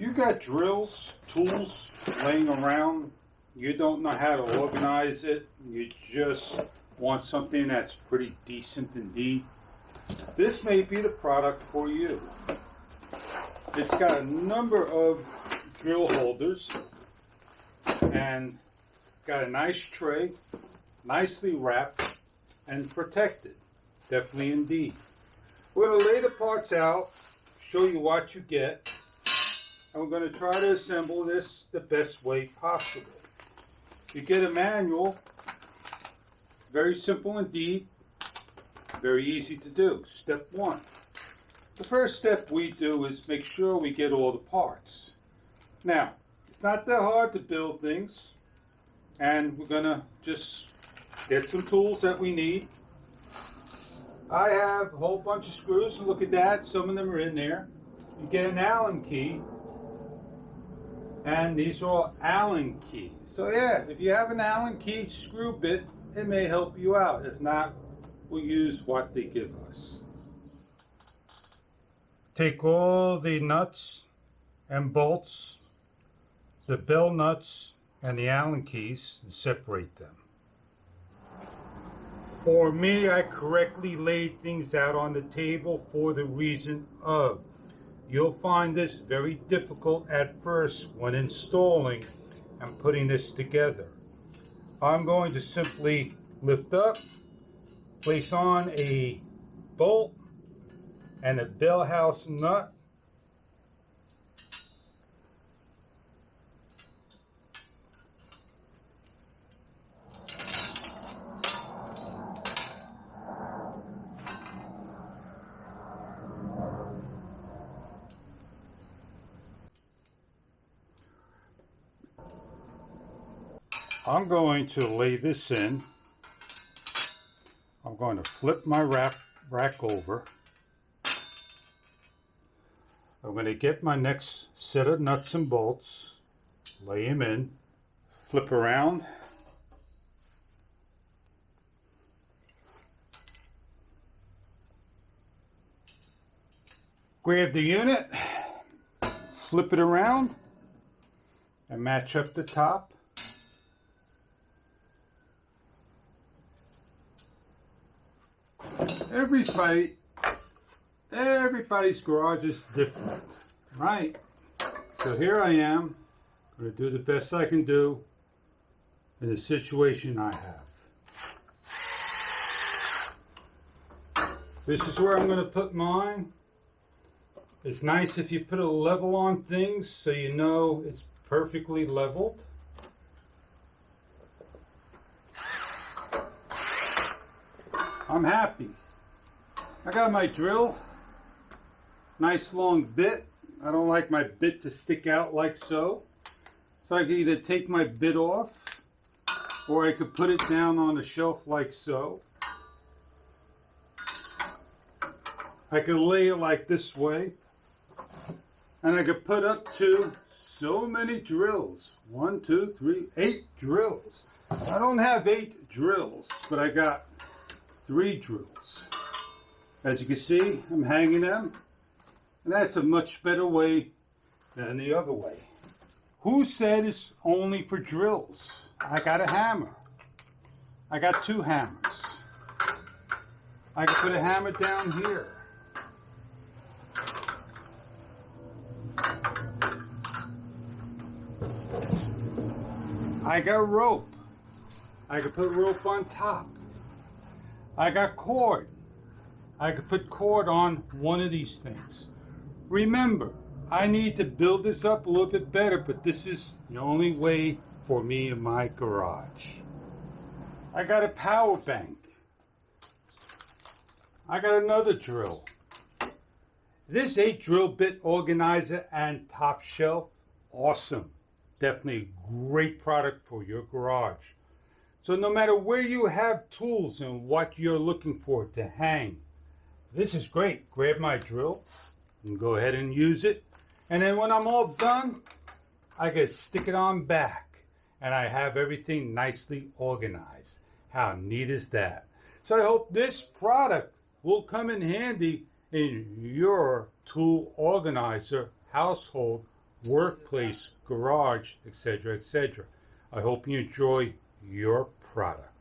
You got drills, tools laying around, you don't know how to organize it, you just want something that's pretty decent indeed, this may be the product for you. It's got a number of drill holders and got a nice tray, nicely wrapped and protected. Definitely indeed. We're going to lay the parts out, show you what you get, and we're going to try to assemble this the best way possible. You get a manual, very simple indeed, very easy to do. Step 1. The first step we do is make sure we get all the parts. Now, it's not that hard to build things, and we're going to just get some tools that we need. I have a whole bunch of screws, and look at that, some of them are in there. You get an Allen key, and these are all Allen keys. So yeah, if you have an Allen key screw bit, it may help you out. If not, we'll use what they give us. Take all the nuts and bolts, the bell nuts and the Allen keys, and separate them. For me, I correctly laid things out on the table for the reason of you'll find this very difficult at first when installing and putting this together. I'm going to simply lift up, place on a bolt and a bell house nut. I'm going to lay this in. I'm going to flip my rack over. I'm going to get my next set of nuts and bolts, lay them in, flip around, grab the unit, flip it around, and match up the top. Everybody's garage is different, right? So here I am, going to do the best I can do in the situation I have. This is where I'm going to put mine. It's nice if you put a level on things so you know it's perfectly leveled. I'm happy. I got my drill, nice long bit. I don't like my bit to stick out like so. So I can either take my bit off or I could put it down on the shelf like so. I could lay it like this way. And I could put up to so many drills. 1, 2, 3, 8 drills. I don't have 8 drills, but I got 3 drills. As you can see, I'm hanging them, and that's a much better way than the other way. Who said it's only for drills? I got a hammer. I got 2 hammers. I can put a hammer down here. I got rope. I can put rope on top. I got cord. I could put cord on one of these things. Remember, I need to build this up a little bit better, but this is the only way for me in my garage. I got a power bank. I got another drill. This 8 drill bit organizer and top shelf, awesome. Definitely a great product for your garage. So no matter where you have tools and what you're looking for to hang, this is great. Grab my drill and go ahead and use it. And then when I'm all done, I can stick it on back and I have everything nicely organized. How neat is that? So I hope this product will come in handy in your tool organizer household workplace, garage, etc., etc. I hope you enjoy your product.